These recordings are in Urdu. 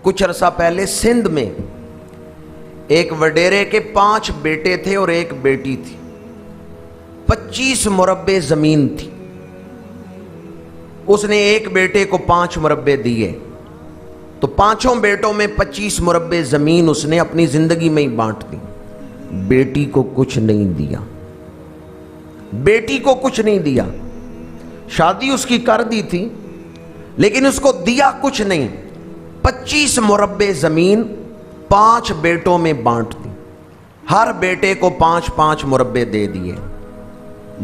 کچھ عرصہ پہلے سندھ میں ایک وڈیرے کے 5 بیٹے تھے اور ایک بیٹی تھی. 25 مربع زمین تھی. اس نے ایک بیٹے کو 5 مربع دیے تو 5 بیٹوں میں 25 مربع زمین اس نے اپنی زندگی میں ہی بانٹ دی. بیٹی کو کچھ نہیں دیا. بیٹی کو کچھ نہیں دیا. شادی اس کی کر دی تھی لیکن اس کو دیا کچھ نہیں. 25 مربع زمین 5 بیٹوں میں بانٹ دی. ہر بیٹے کو 5 مربع دے دیے.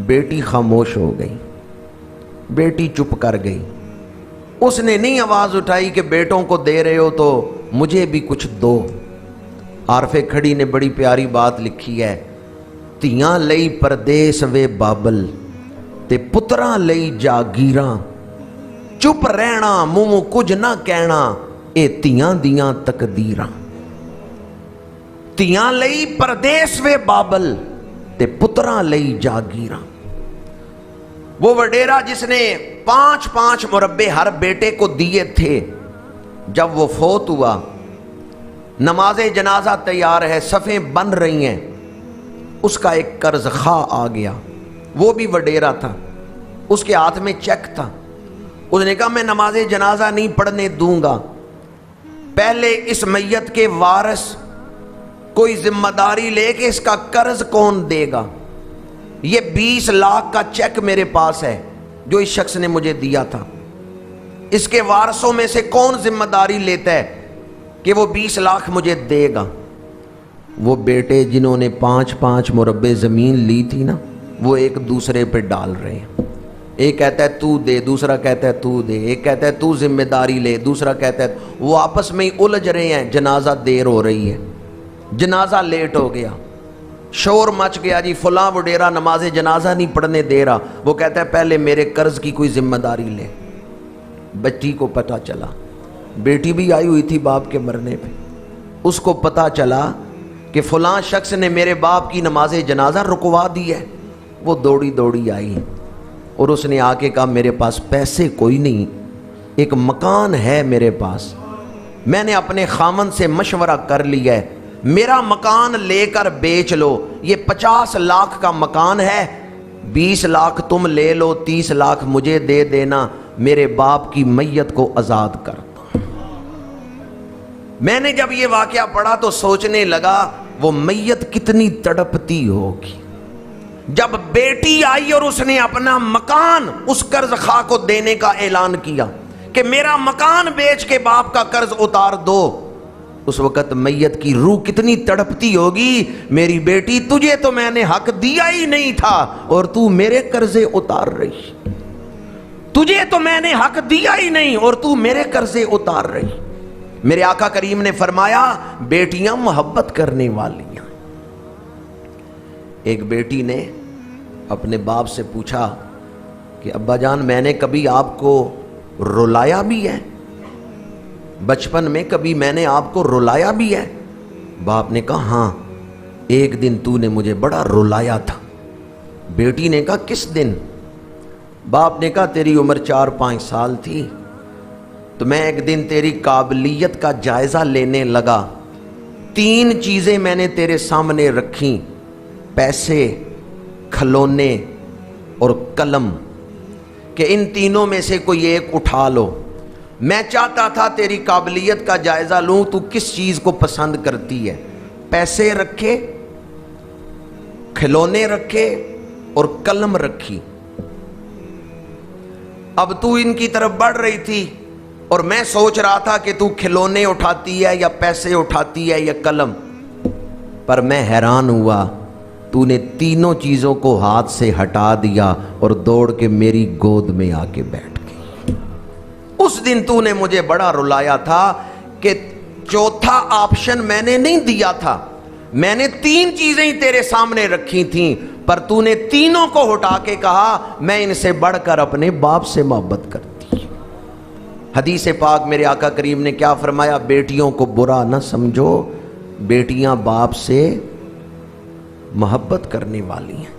بیٹی خاموش ہو گئی. بیٹی چپ کر گئی. اس نے نہیں آواز اٹھائی کہ بیٹوں کو دے رہے ہو تو مجھے بھی کچھ دو. عارف کھڑی نے بڑی پیاری بات لکھی ہے. تیاں لئی پردیس وے بابل تے پتراں لئی جاگیراں, چپ رہنا منہ کچھ نہ کہنا اے تیاں دیاں تقدیراں. تیاں لئی پردیس وے بابل تے پتراں لئی جاگیراں. وہ وڈیرا جس نے 5 مربع ہر بیٹے کو دیے تھے, جب وہ فوت ہوا, نماز جنازہ تیار ہے, صفیں بن رہی ہیں, اس کا ایک قرض خواہ آ گیا. وہ بھی وڈیرا تھا. اس کے ہاتھ میں چیک تھا. اس نے کہا میں نماز جنازہ نہیں پڑھنے دوں گا, پہلے اس میت کے وارث کوئی ذمہ داری لے کہ اس کا قرض کون دے گا. یہ 20 لاکھ کا چیک میرے پاس ہے جو اس شخص نے مجھے دیا تھا. اس کے وارثوں میں سے کون ذمہ داری لیتا ہے کہ وہ 20 لاکھ مجھے دے گا. وہ بیٹے جنہوں نے 5 مربع زمین لی تھی نا, وہ ایک دوسرے پہ ڈال رہے ہیں. ایک کہتا ہے تو دے, دوسرا کہتا ہے تو دے, ایک کہتا ہے تو ذمہ داری لے, دوسرا کہتا ہے. وہ آپس میں ہی الجھ رہے ہیں. جنازہ دیر ہو رہی ہے, جنازہ لیٹ ہو گیا, شور مچ گیا, جی فلاں وڈیرا نماز جنازہ نہیں پڑھنے دے رہا. وہ کہتا ہے پہلے میرے قرض کی کوئی ذمہ داری لے. بچی کو پتہ چلا, بیٹی بھی آئی ہوئی تھی باپ کے مرنے پہ, اس کو پتہ چلا کہ فلاں شخص نے میرے باپ کی نماز جنازہ رکوا دی ہے. وہ دوڑی آئی اور اس نے آ کے کہا میرے پاس پیسے کوئی نہیں, ایک مکان ہے میرے پاس, میں نے اپنے خامن سے مشورہ کر لیا ہے, میرا مکان لے کر بیچ لو. یہ 50 لاکھ کا مکان ہے, 20 لاکھ تم لے لو, 30 لاکھ مجھے دے دینا, میرے باپ کی میت کو آزاد کر. میں نے جب یہ واقعہ پڑھا تو سوچنے لگا وہ میت کتنی تڑپتی ہوگی جب بیٹی آئی اور اس نے اپنا مکان اس قرض خواہ کو دینے کا اعلان کیا کہ میرا مکان بیچ کے باپ کا قرض اتار دو. اس وقت میت کی روح کتنی تڑپتی ہوگی, میری بیٹی تجھے تو میں نے حق دیا ہی نہیں تھا اور تو میرے قرضے اتار رہی. تجھے تو میں نے حق دیا ہی نہیں اور تو میرے قرضے اتار رہی. میرے آقا کریم نے فرمایا بیٹیاں محبت کرنے والی ہیں. ایک بیٹی نے اپنے باپ سے پوچھا کہ ابا جان میں نے کبھی آپ کو رلایا بھی ہے, بچپن میں کبھی میں نے آپ کو رلایا بھی ہے. باپ نے کہا ہاں, ایک دن تو نے مجھے بڑا رلایا تھا. بیٹی نے کہا کس دن؟ باپ نے کہا تیری عمر 4-5 سال تھی تو میں ایک دن تیری قابلیت کا جائزہ لینے لگا. 3 چیزیں میں نے تیرے سامنے رکھیں, پیسے, کھلونے اور قلم, کہ ان تینوں میں سے کوئی ایک اٹھا لو. میں چاہتا تھا تیری قابلیت کا جائزہ لوں, تو کس چیز کو پسند کرتی ہے. پیسے رکھے, کھلونے رکھے اور قلم رکھی. اب تو ان کی طرف بڑھ رہی تھی اور میں سوچ رہا تھا کہ تو کھلونے اٹھاتی ہے یا پیسے اٹھاتی ہے یا قلم, پر میں حیران ہوا تو نے تینوں چیزوں کو ہاتھ سے ہٹا دیا اور دوڑ کے میری گود میں آ کے بیٹھ گئی. اس دن تو نے مجھے بڑا رلایا تھا کہ چوتھا آپشن میں نے نہیں دیا تھا, میں نے 3 چیزیں ہی تیرے سامنے رکھی تھیں پر تو نے تینوں کو ہٹا کے کہا میں ان سے بڑھ کر اپنے باپ سے محبت کرتی. حدیث پاک میرے آقا کریم نے کیا فرمایا, بیٹیوں کو برا نہ سمجھو, بیٹیاں باپ سے محبت کرنے والی ہیں.